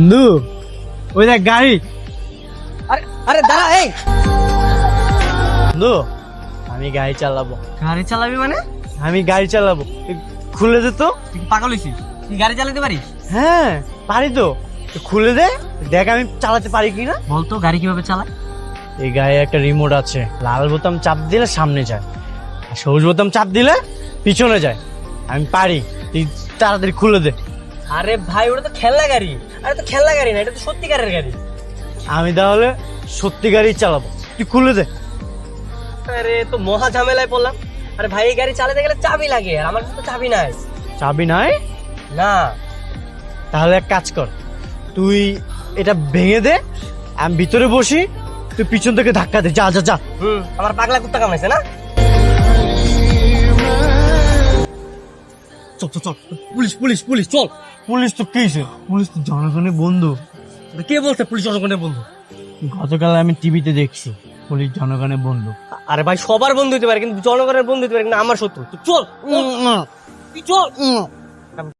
বন্ধু ওই দেখ গাড়ি। আরে আরে দাঁড়া, এই বন্ধু আমি গাড়ি চালাবো। গাড়ি চালাবি মানে? আমি গাড়ি চালাবো, খুলে দে তো। তুই কি পাগল হইছিস? তুই গাড়ি চালাতে পারিস? হ্যাঁ পারি তো, খুলে দে দেখ আমি চালাতে পারি কিনা। বলতো গাড়ি কিভাবে চালায়? এই গায়ে একটা রিমোট আছে, লাল বোতাম চাপ দিলে সামনে যায়, আর সবুজ বোতাম চাপ দিলে পিছনে যায়। আমি পারি, তুই তাড়াতাড়ি খুলে দে। আরে ভাই, ওটা তো খেলনা গাড়ি। আরে তো খেলনা গাড়ি না, এটা তো সত্যিকারের গাড়ি। আমি তাহলে সত্যি গাড়ি চালাবো, তুই খুলে দে। আরে তো মহা ঝামেলায় পড়লাম। আরে ভাই, এই গাড়ি চালাতে গেলে চাবি লাগে, আর আমার কাছে তো চাবি নাই। চাবি নাই? না। তাহলে এক কাজ কর, তুই এটা ভেঙে দে, আমি ভিতরে বসি, তুই পিছন থেকে ধাক্কা দে। যা যা যা। আমার পাগলা কুত্তা কামড়াইছে না? চল চল চল, পুলিশ পুলিশ পুলিশ, চল। পুলিশ তো কি হয়েছে? পুলিশ তো জনগণের বন্ধু। কে বলছে পুলিশ জনগণের বন্ধু? গতকাল আমি টিভিতে দেখছি পুলিশ জনগণের বন্ধু। আরে ভাই, সবার বন্ধু হতে পারে, কিন্তু জনগণের বন্ধু হতে পারে, কিন্তু আমার শত্রু। তুই চল, তুই চল।